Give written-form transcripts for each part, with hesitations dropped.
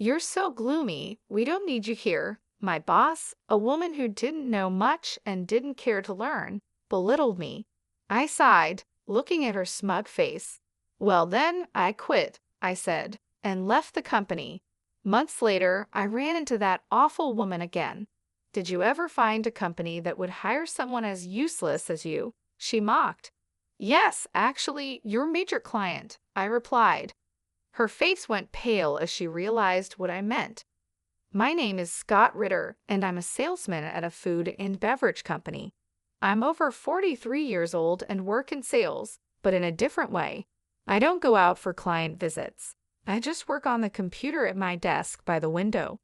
You're so gloomy. We don't need you here. My boss, a woman who didn't know much and didn't care to learn, belittled me. I sighed, looking at her smug face. Well then, I quit, I said, and left the company. Months later, I ran into that awful woman again. Did you ever find a company that would hire someone as useless as you? She mocked. Yes, actually, your major client, I replied. Her face went pale as she realized what I meant. My name is Scott Ritter, and I'm a salesman at a food and beverage company. I'm over 43 years old and work in sales, but in a different way. I don't go out for client visits. I just work on the computer at my desk by the window.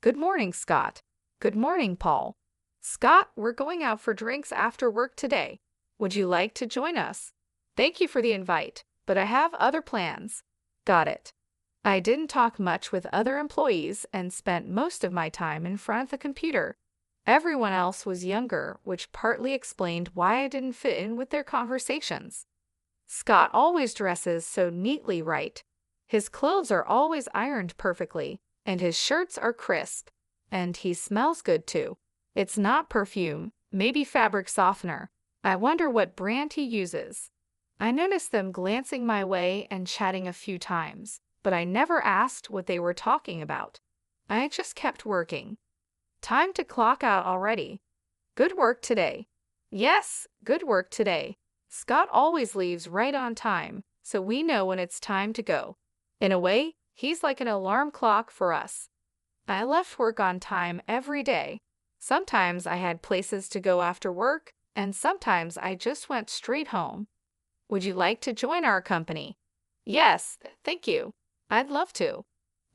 Good morning, Scott. Good morning, Paul. Scott, we're going out for drinks after work today. Would you like to join us? Thank you for the invite, but I have other plans. Got it. I didn't talk much with other employees and spent most of my time in front of the computer. Everyone else was younger, which partly explained why I didn't fit in with their conversations. Scott always dresses so neatly right. His clothes are always ironed perfectly, and his shirts are crisp. And he smells good too. It's not perfume, maybe fabric softener. I wonder what brand he uses. I noticed them glancing my way and chatting a few times, but I never asked what they were talking about. I just kept working. Time to clock out already. Good work today. Yes, good work today. Scott always leaves right on time, so we know when it's time to go. In a way, he's like an alarm clock for us. I left work on time every day. Sometimes I had places to go after work, and sometimes I just went straight home. Would you like to join our company? Yes, thank you. I'd love to.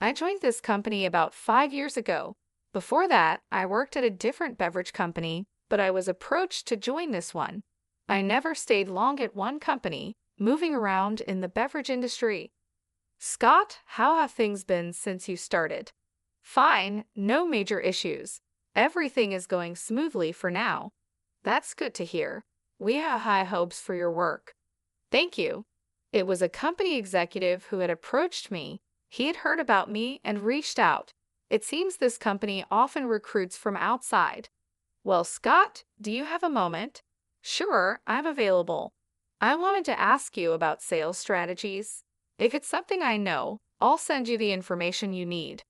I joined this company about 5 years ago. Before that, I worked at a different beverage company, but I was approached to join this one. I never stayed long at one company, moving around in the beverage industry. Scott, how have things been since you started? Fine, no major issues. Everything is going smoothly for now. That's good to hear. We have high hopes for your work. Thank you. It was a company executive who had approached me. He had heard about me and reached out. It seems this company often recruits from outside. Well, Scott, do you have a moment? Sure, I'm available. I wanted to ask you about sales strategies. If it's something I know, I'll send you the information you need.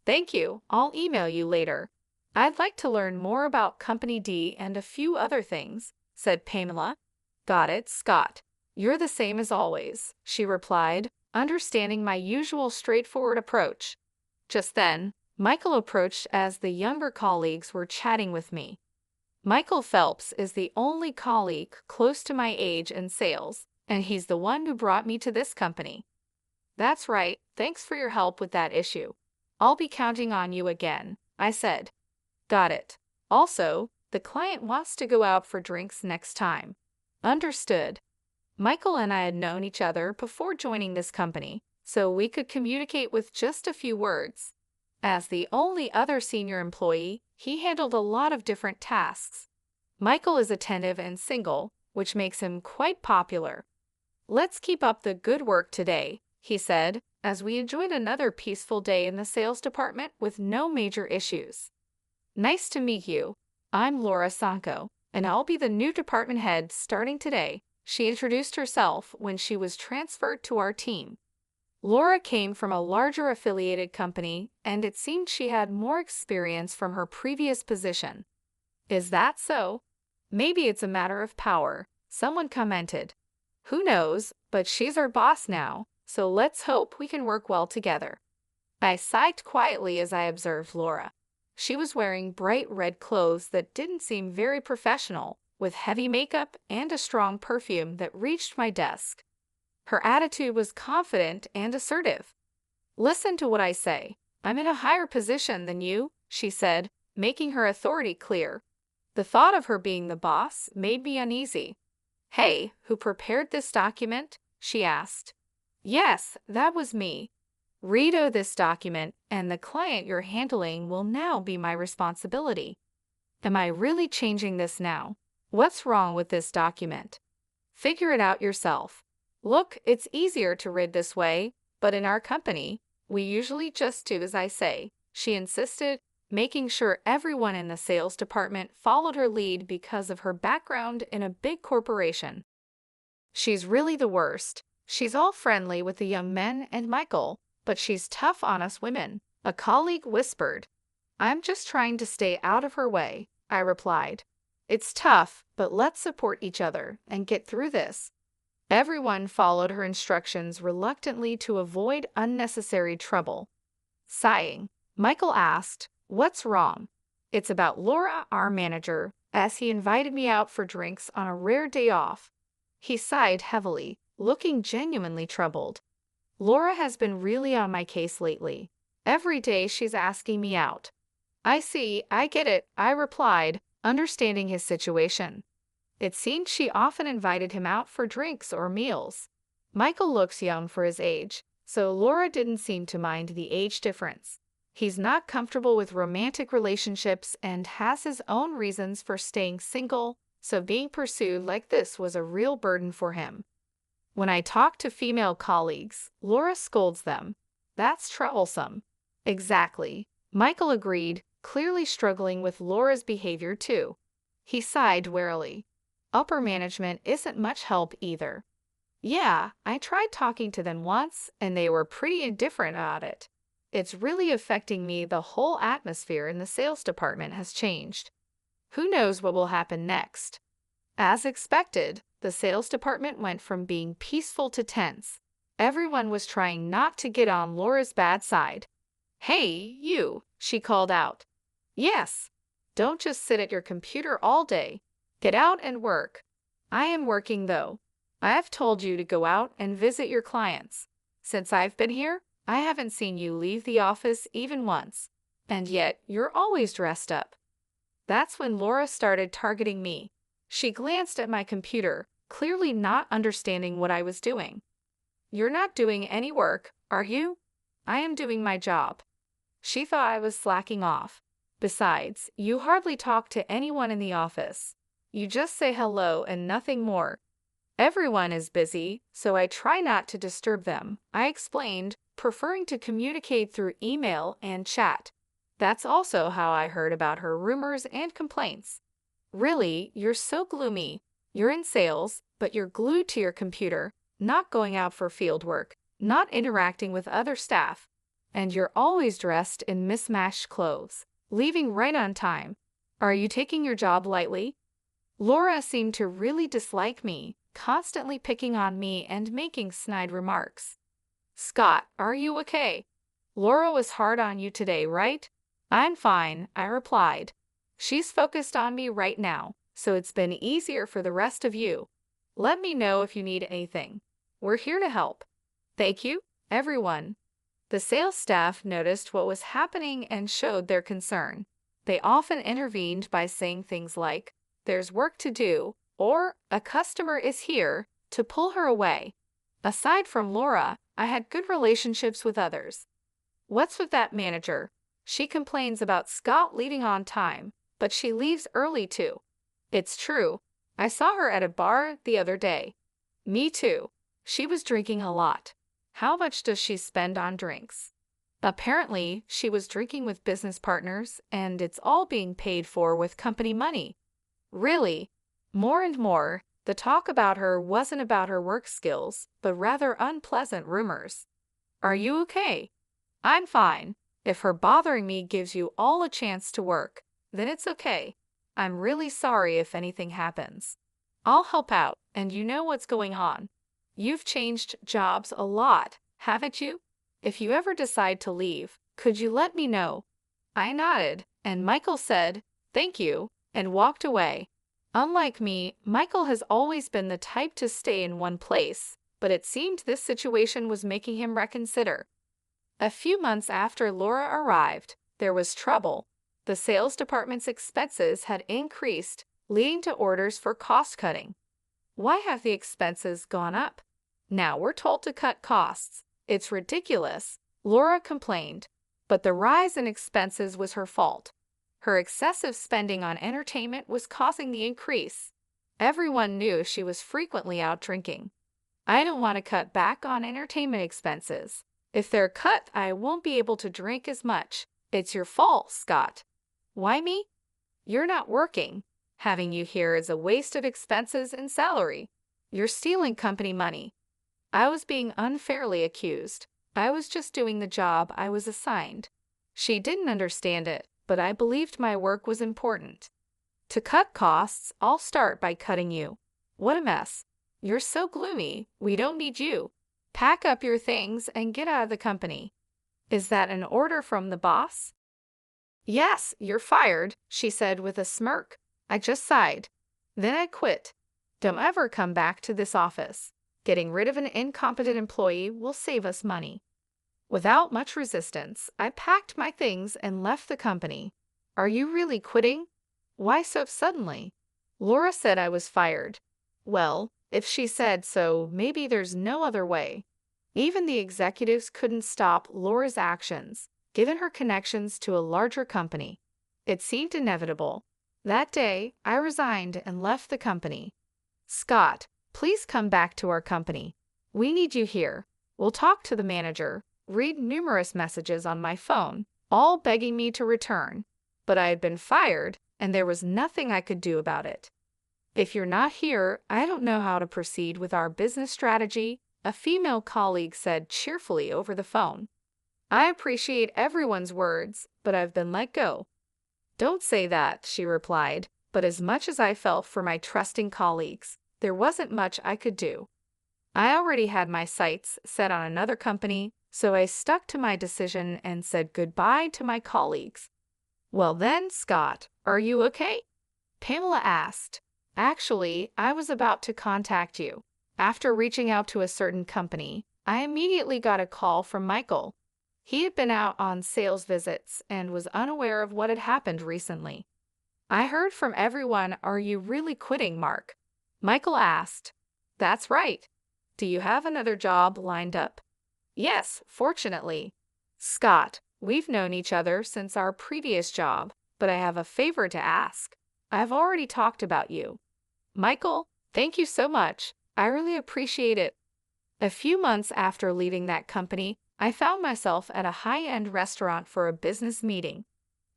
Thank you. I'll email you later. I'd like to learn more about Company D and a few other things, said Pamela. Got it, Scott. You're the same as always, she replied, understanding my usual straightforward approach. Just then, Michael approached as the younger colleagues were chatting with me. Michael Phelps is the only colleague close to my age in sales, and he's the one who brought me to this company. That's right, thanks for your help with that issue. I'll be counting on you again, I said. Got it. Also, the client wants to go out for drinks next time. Understood. Michael and I had known each other before joining this company, so we could communicate with just a few words. As the only other senior employee, he handled a lot of different tasks. Michael is attentive and single, which makes him quite popular. Let's keep up the good work today, he said, as we enjoyed another peaceful day in the sales department with no major issues. Nice to meet you. I'm Laura Sanko, and I'll be the new department head starting today, she introduced herself when she was transferred to our team. Laura came from a larger affiliated company, and it seemed she had more experience from her previous position. Is that so? Maybe it's a matter of power, someone commented. Who knows, but she's our boss now, so let's hope we can work well together. I sighed quietly as I observed Laura. She was wearing bright red clothes that didn't seem very professional, with heavy makeup and a strong perfume that reached my desk. Her attitude was confident and assertive. Listen to what I say. I'm in a higher position than you, she said, making her authority clear. The thought of her being the boss made me uneasy. Hey, who prepared this document? She asked. Yes, that was me. Read this document, and the client you're handling will now be my responsibility. Am I really changing this now? What's wrong with this document? Figure it out yourself. Look, it's easier to read this way, but in our company, We usually just do as I say, she insisted, making sure everyone in the sales department followed her lead because of her background in a big corporation. She's really the worst. She's all friendly with the young men and Michael, but she's tough on us women, a colleague whispered. I'm just trying to stay out of her way, I replied. It's tough, but let's support each other and get through this. Everyone followed her instructions reluctantly to avoid unnecessary trouble. Sighing, Michael asked, "What's wrong?" "It's about Laura, our manager, as he invited me out for drinks on a rare day off." He sighed heavily, looking genuinely troubled. "Laura has been really on my case lately. Every day she's asking me out." "I see, I get it," I replied, understanding his situation. It seemed she often invited him out for drinks or meals. Michael looks young for his age, so Laura didn't seem to mind the age difference. He's not comfortable with romantic relationships and has his own reasons for staying single, so being pursued like this was a real burden for him. When I talk to female colleagues, Laura scolds them. That's troublesome. Exactly. Michael agreed, clearly struggling with Laura's behavior too. He sighed wearily. Upper management isn't much help either. Yeah, I tried talking to them once, and they were pretty indifferent about it. It's really affecting me. The whole atmosphere in the sales department has changed. Who knows what will happen next? As expected, the sales department went from being peaceful to tense. Everyone was trying not to get on Laura's bad side. "Hey, you," she called out. "Yes. Don't just sit at your computer all day. Get out and work." "I am working, though. I have told you to go out and visit your clients. Since I've been here, I haven't seen you leave the office even once. And yet, you're always dressed up." That's when Laura started targeting me. She glanced at my computer, clearly not understanding what I was doing. "You're not doing any work, are you?" "I am doing my job." She thought I was slacking off. "Besides, you hardly talk to anyone in the office. You just say hello and nothing more." "Everyone is busy, so I try not to disturb them," I explained, preferring to communicate through email and chat. That's also how I heard about her rumors and complaints. "Really, you're so gloomy. You're in sales, but you're glued to your computer, not going out for field work, not interacting with other staff. And you're always dressed in mismatched clothes, leaving right on time. Are you taking your job lightly?" Laura seemed to really dislike me, constantly picking on me and making snide remarks. "Scott, are you okay? Laura was hard on you today, right?" "I'm fine," I replied. "She's focused on me right now, so it's been easier for the rest of you. Let me know if you need anything. We're here to help." "Thank you, everyone." The sales staff noticed what was happening and showed their concern. They often intervened by saying things like, "There's work to do," or "A customer is here," to pull her away. Aside from Laura, I had good relationships with others. "What's with that manager? She complains about Scott leaving on time, but she leaves early too." "It's true. I saw her at a bar the other day." "Me too. She was drinking a lot." "How much does she spend on drinks?" "Apparently, she was drinking with business partners, and it's all being paid for with company money." "Really?" More and more, the talk about her wasn't about her work skills, but rather unpleasant rumors. "Are you okay?" "I'm fine. If her bothering me gives you all a chance to work, then it's okay. I'm really sorry if anything happens. I'll help out, and you know what's going on. You've changed jobs a lot, haven't you? If you ever decide to leave, could you let me know?" I nodded, and Michael said, "Thank you," and walked away. Unlike me, Michael has always been the type to stay in one place, but it seemed this situation was making him reconsider. A few months after Laura arrived, there was trouble. The sales department's expenses had increased, leading to orders for cost-cutting. "Why have the expenses gone up? Now we're told to cut costs. It's ridiculous," Laura complained. But the rise in expenses was her fault. Her excessive spending on entertainment was causing the increase. Everyone knew she was frequently out drinking. "I don't want to cut back on entertainment expenses. If they're cut, I won't be able to drink as much. It's your fault, Scott. Why me? You're not working. Having you here is a waste of expenses and salary. You're stealing company money. I was being unfairly accused. I was just doing the job I was assigned. She didn't understand it, but I believed my work was important. To cut costs, I'll start by cutting you. What a mess. You're so gloomy. We don't need you. Pack up your things and get out of the company. Is that an order from the boss? Yes, you're fired, she said with a smirk. I just sighed. Then I quit. Don't ever come back to this office. Getting rid of an incompetent employee will save us money. Without much resistance, I packed my things and left the company. Are you really quitting? Why so suddenly? Laura said I was fired. Well, if she said so, maybe there's no other way. Even the executives couldn't stop Laura's actions, given her connections to a larger company. It seemed inevitable. That day, I resigned and left the company. Scott, please come back to our company. We need you here. We'll talk to the manager, read numerous messages on my phone, all begging me to return. But I had been fired, and there was nothing I could do about it. If you're not here, I don't know how to proceed with our business strategy, a female colleague said cheerfully over the phone. I appreciate everyone's words, but I've been let go. Don't say that, she replied, but as much as I felt for my trusting colleagues, there wasn't much I could do. I already had my sights set on another company, so I stuck to my decision and said goodbye to my colleagues. Well then, Scott, are you okay? Pamela asked. Actually, I was about to contact you. After reaching out to a certain company, I immediately got a call from Michael. He had been out on sales visits and was unaware of what had happened recently. I heard from everyone, are you really quitting, Mark? Michael asked. That's right. Do you have another job lined up? Yes, fortunately. Scott, we've known each other since our previous job, but I have a favor to ask. I've already talked about you. Michael, thank you so much. I really appreciate it. A few months after leaving that company, I found myself at a high-end restaurant for a business meeting.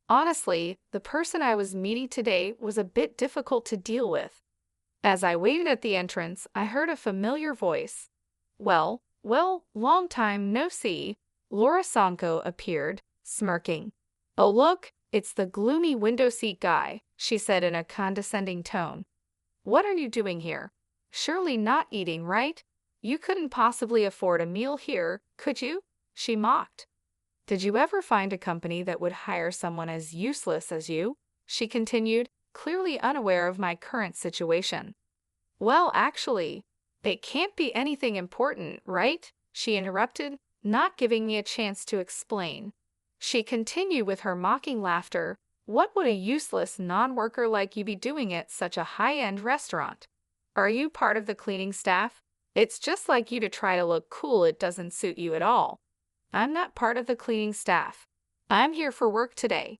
Honestly, the person I was meeting today was a bit difficult to deal with. As I waited at the entrance, I heard a familiar voice. Well, long time no see. Laura Sanko appeared, smirking. Oh look, it's the gloomy window seat guy, she said in a condescending tone. What are you doing here? Surely not eating, right? You couldn't possibly afford a meal here, could you? She mocked. Did you ever find a company that would hire someone as useless as you? She continued, clearly unaware of my current situation. Well, actually, it can't be anything important, right? She interrupted, not giving me a chance to explain. She continued with her mocking laughter. What would a useless non-worker like you be doing at such a high-end restaurant? Are you part of the cleaning staff? It's just like you to try to look cool. It doesn't suit you at all. I'm not part of the cleaning staff. I'm here for work today.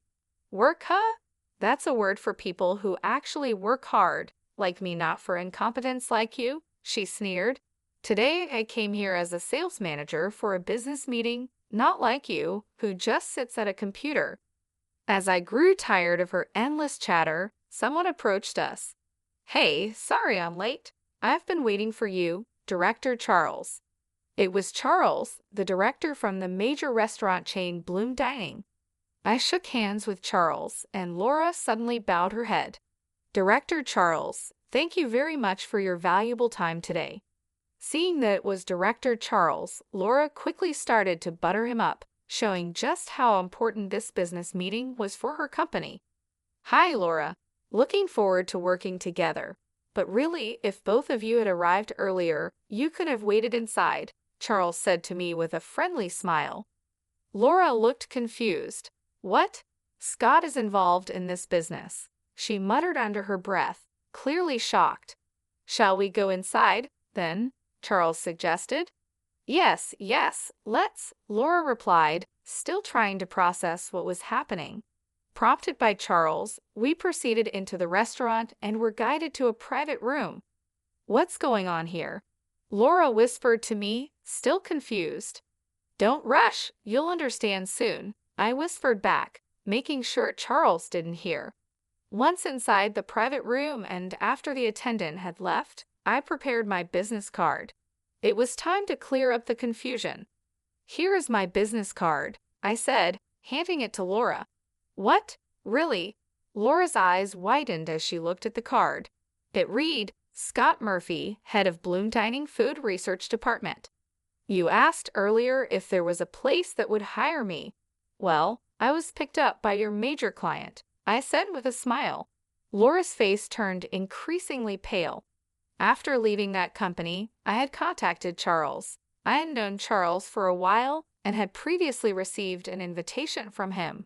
Work, huh? That's a word for people who actually work hard, like me, not for incompetence like you, she sneered. Today I came here as a sales manager for a business meeting, not like you, who just sits at a computer. As I grew tired of her endless chatter, someone approached us. Hey, sorry I'm late. I've been waiting for you, Director Charles. It was Charles, the director from the major restaurant chain Bloom Dining. I shook hands with Charles, and Laura suddenly bowed her head. Director Charles, thank you very much for your valuable time today. Seeing that it was Director Charles, Laura quickly started to butter him up, showing just how important this business meeting was for her company. Hi, Laura. Looking forward to working together. But really, if both of you had arrived earlier, you could have waited inside, Charles said to me with a friendly smile. Laura looked confused. What? Scott is involved in this business, she muttered under her breath, clearly shocked. Shall we go inside, then? Charles suggested. Yes, let's, Laura replied, still trying to process what was happening. Prompted by Charles, we proceeded into the restaurant and were guided to a private room. What's going on here? Laura whispered to me, still confused. Don't rush, you'll understand soon, I whispered back, making sure Charles didn't hear. Once inside the private room and after the attendant had left, I prepared my business card. It was time to clear up the confusion. Here is my business card, I said, handing it to Laura. What? Really? Laura's eyes widened as she looked at the card. It read, Scott Murphy, head of Bloom Dining Food Research Department. You asked earlier if there was a place that would hire me. Well, I was picked up by your major client, I said with a smile. Laura's face turned increasingly pale. After leaving that company, I had contacted Charles. I had known Charles for a while and had previously received an invitation from him.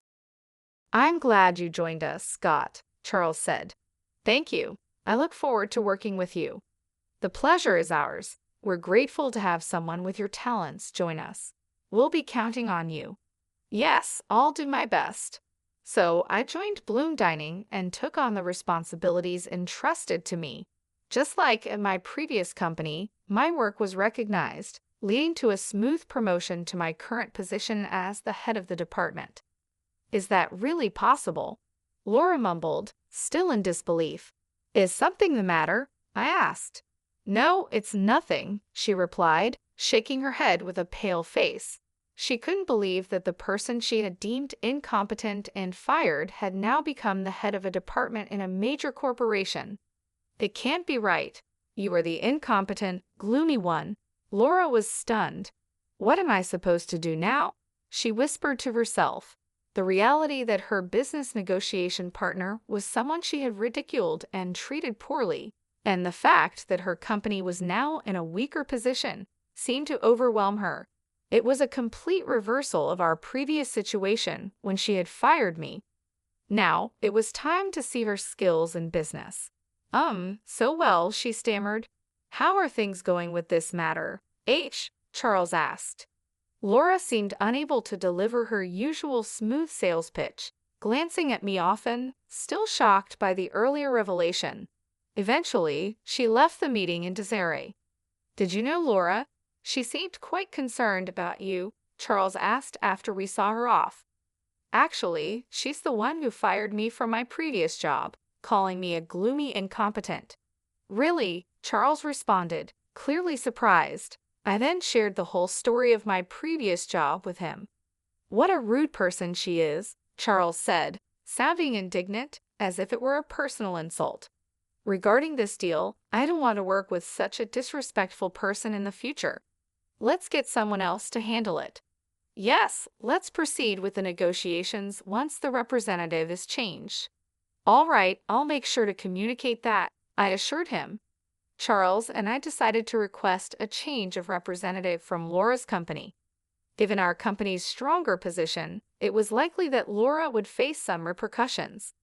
I'm glad you joined us, Scott, Charles said. Thank you. I look forward to working with you. The pleasure is ours. We're grateful to have someone with your talents join us. We'll be counting on you. Yes, I'll do my best. So I joined Bloom Dining and took on the responsibilities entrusted to me. Just like at my previous company, my work was recognized, leading to a smooth promotion to my current position as the head of the department. Is that really possible? Laura mumbled, still in disbelief. Is something the matter? I asked. No, it's nothing, she replied, shaking her head with a pale face. She couldn't believe that the person she had deemed incompetent and fired had now become the head of a department in a major corporation. It can't be right. You are the incompetent, gloomy one. Laura was stunned. What am I supposed to do now? She whispered to herself. The reality that her business negotiation partner was someone she had ridiculed and treated poorly, and the fact that her company was now in a weaker position, seemed to overwhelm her. It was a complete reversal of our previous situation when she had fired me. Now, it was time to see her skills in business. So well, she stammered. How are things going with this matter? Charles asked. Laura seemed unable to deliver her usual smooth sales pitch, glancing at me often, still shocked by the earlier revelation. Eventually, she left the meeting in disarray. Did you know Laura? She seemed quite concerned about you, Charles asked after we saw her off. Actually, she's the one who fired me from my previous job, calling me a gloomy incompetent. Really? Charles responded, clearly surprised. I then shared the whole story of my previous job with him. What a rude person she is, Charles said, sounding indignant, as if it were a personal insult. Regarding this deal, I don't want to work with such a disrespectful person in the future. Let's get someone else to handle it. Yes, let's proceed with the negotiations once the representative is changed. All right, I'll make sure to communicate that, I assured him. Charles and I decided to request a change of representative from Laura's company. Given our company's stronger position, it was likely that Laura would face some repercussions.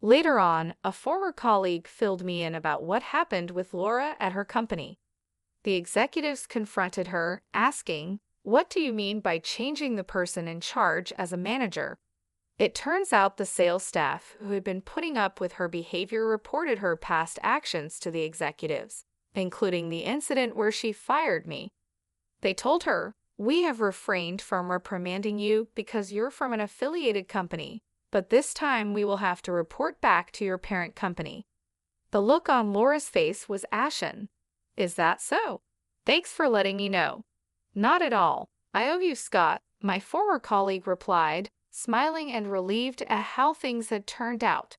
Later on, a former colleague filled me in about what happened with Laura at her company. The executives confronted her, asking, "What do you mean by changing the person in charge as a manager?" It turns out the sales staff who had been putting up with her behavior reported her past actions to the executives, including the incident where she fired me. They told her, "We have refrained from reprimanding you because you're from an affiliated company, but this time we will have to report back to your parent company." The look on Laura's face was ashen. Is that so? Thanks for letting me know. Not at all. I owe you, Scott, my former colleague replied, smiling and relieved at how things had turned out.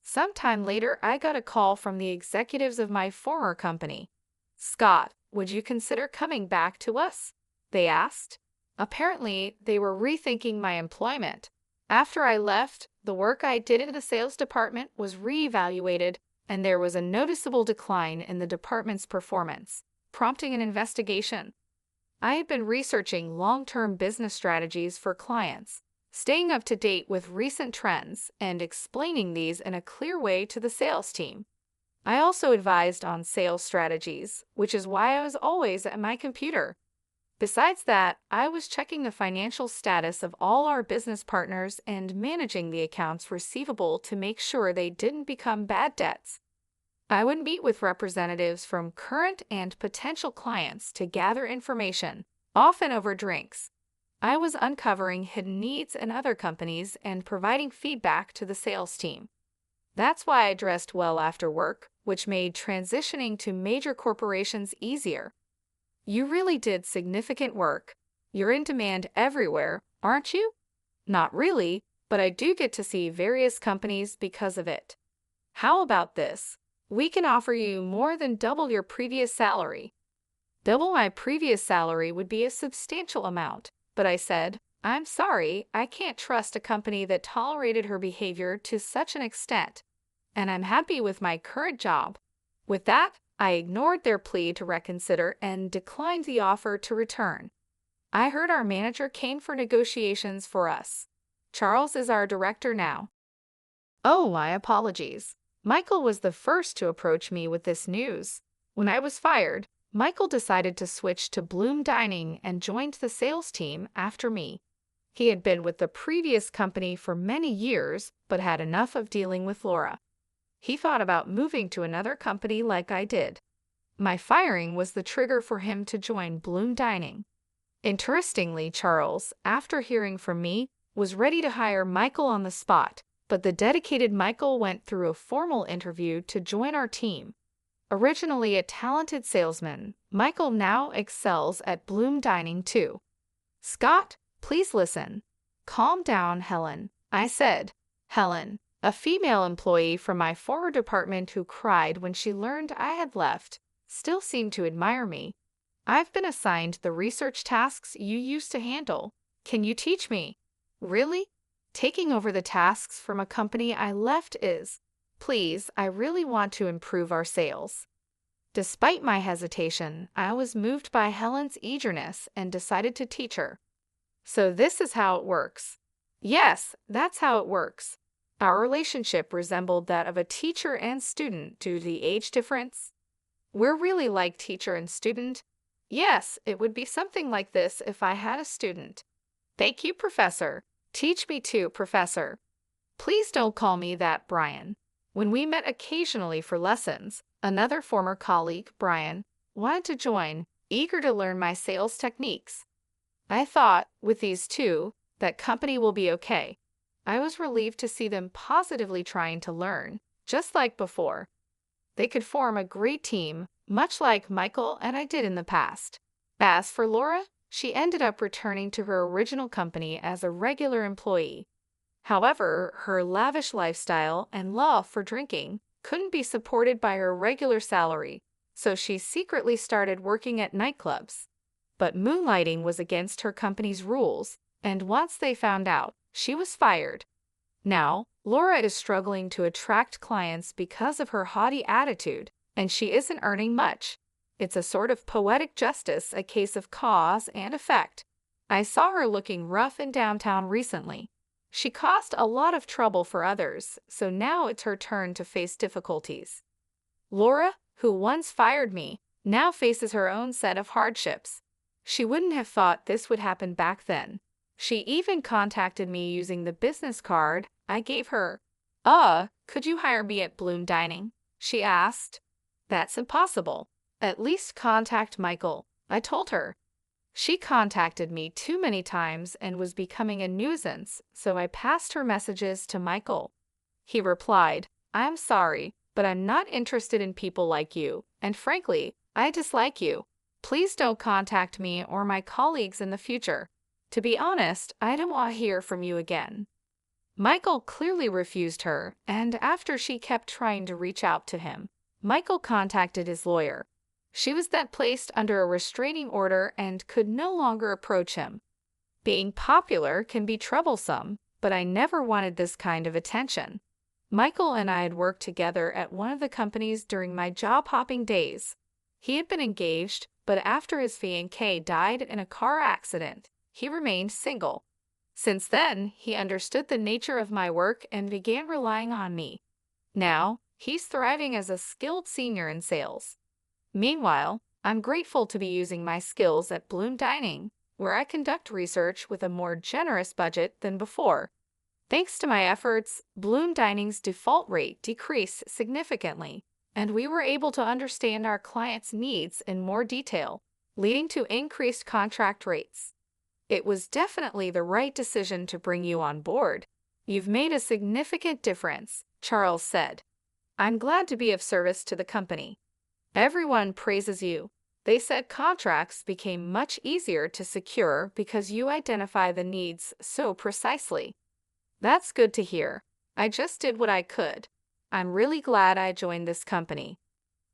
Sometime later, I got a call from the executives of my former company. "Scott, would you consider coming back to us?" they asked. Apparently, they were rethinking my employment. After I left, the work I did in the sales department was reevaluated, and there was a noticeable decline in the department's performance, prompting an investigation. I had been researching long-term business strategies for clients, staying up to date with recent trends and explaining these in a clear way to the sales team. I also advised on sales strategies, which is why I was always at my computer. Besides that, I was checking the financial status of all our business partners and managing the accounts receivable to make sure they didn't become bad debts. I would meet with representatives from current and potential clients to gather information, often over drinks. I was uncovering hidden needs in other companies and providing feedback to the sales team. That's why I dressed well after work, which made transitioning to major corporations easier. You really did significant work. You're in demand everywhere, aren't you? Not really, but I do get to see various companies because of it. How about this? We can offer you more than double your previous salary. Double my previous salary would be a substantial amount, but I said, I'm sorry, I can't trust a company that tolerated her behavior to such an extent, and I'm happy with my current job. With that, I ignored their plea to reconsider and declined the offer to return. I heard our manager came for negotiations for us. Charles is our director now. Oh, my apologies. Michael was the first to approach me with this news. When I was fired, Michael decided to switch to Bloom Dining and joined the sales team after me. He had been with the previous company for many years, but had enough of dealing with Laura. He thought about moving to another company like I did. My firing was the trigger for him to join Bloom Dining. Interestingly, Charles, after hearing from me, was ready to hire Michael on the spot, but the dedicated Michael went through a formal interview to join our team. Originally a talented salesman, Michael now excels at Bloom Dining too. Scott, please listen. Calm down, Helen, I said. Helen, a female employee from my former department who cried when she learned I had left, still seemed to admire me. I've been assigned the research tasks you used to handle. Can you teach me? Really? Taking over the tasks from a company I left is, please, I really want to improve our sales. Despite my hesitation, I was moved by Helen's eagerness and decided to teach her. So this is how it works. Yes, that's how it works. Our relationship resembled that of a teacher and student due to the age difference. We're really like teacher and student. Yes, it would be something like this if I had a student. Thank you, Professor. Teach me too, Professor. Please don't call me that, Brian. When we met occasionally for lessons, another former colleague, Brian, wanted to join, eager to learn my sales techniques. I thought, with these two, that company will be okay. I was relieved to see them positively trying to learn, just like before. They could form a great team, much like Michael and I did in the past. As for Laura, she ended up returning to her original company as a regular employee. However, her lavish lifestyle and love for drinking couldn't be supported by her regular salary, so she secretly started working at nightclubs. But moonlighting was against her company's rules, and once they found out, she was fired. Now, Laura is struggling to attract clients because of her haughty attitude, and she isn't earning much. It's a sort of poetic justice, a case of cause and effect. I saw her looking rough in downtown recently. She caused a lot of trouble for others, so now it's her turn to face difficulties. Laura, who once fired me, now faces her own set of hardships. She wouldn't have thought this would happen back then. She even contacted me using the business card I gave her. Could you hire me at Bloom Dining? She asked. That's impossible. At least contact Michael, I told her. She contacted me too many times and was becoming a nuisance, so I passed her messages to Michael. He replied, I'm sorry, but I'm not interested in people like you, and frankly, I dislike you. Please don't contact me or my colleagues in the future. To be honest, I don't want to hear from you again. Michael clearly refused her, and after she kept trying to reach out to him, Michael contacted his lawyer. She was then placed under a restraining order and could no longer approach him. Being popular can be troublesome, but I never wanted this kind of attention. Michael and I had worked together at one of the companies during my job-hopping days. He had been engaged, but after his fiancée died in a car accident, he remained single. Since then, he understood the nature of my work and began relying on me. Now, he's thriving as a skilled senior in sales. Meanwhile, I'm grateful to be using my skills at Bloom Dining, where I conduct research with a more generous budget than before. Thanks to my efforts, Bloom Dining's default rate decreased significantly, and we were able to understand our clients' needs in more detail, leading to increased contract rates. It was definitely the right decision to bring you on board. You've made a significant difference, Charles said. I'm glad to be of service to the company. Everyone praises you. They said contracts became much easier to secure because you identify the needs so precisely. That's good to hear. I just did what I could. I'm really glad I joined this company.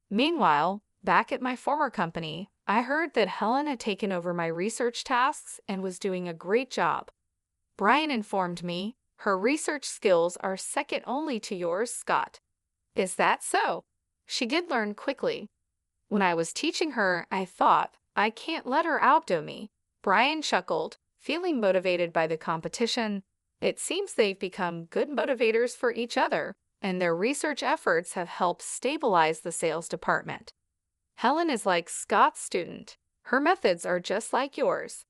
Meanwhile, back at my former company, I heard that Helen had taken over my research tasks and was doing a great job. Brian informed me her research skills are second only to yours, Scott. Is that so? She did learn quickly. When I was teaching her, I thought, I can't let her outdo me. Brian chuckled, feeling motivated by the competition. It seems they've become good motivators for each other, and their research efforts have helped stabilize the sales department. Helen is like Scott's student. Her methods are just like yours.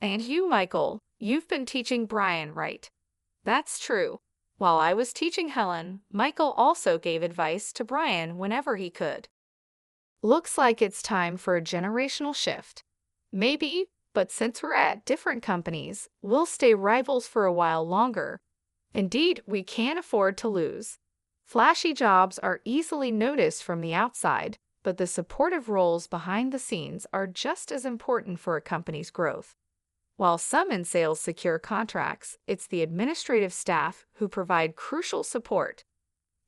And you, Michael, you've been teaching Brian, right? That's true. While I was teaching Helen, Michael also gave advice to Brian whenever he could. Looks like it's time for a generational shift. Maybe, but since we're at different companies, we'll stay rivals for a while longer. Indeed, we can't afford to lose. Flashy jobs are easily noticed from the outside, but the supportive roles behind the scenes are just as important for a company's growth. While some in sales secure contracts, it's the administrative staff who provide crucial support.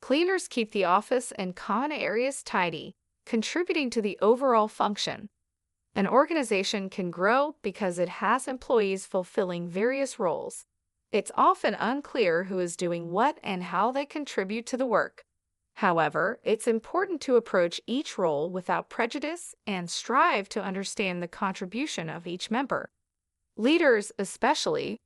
Cleaners keep the office and common areas tidy, contributing to the overall function. An organization can grow because it has employees fulfilling various roles. It's often unclear who is doing what and how they contribute to the work. However, it's important to approach each role without prejudice and strive to understand the contribution of each member. Leaders, especially,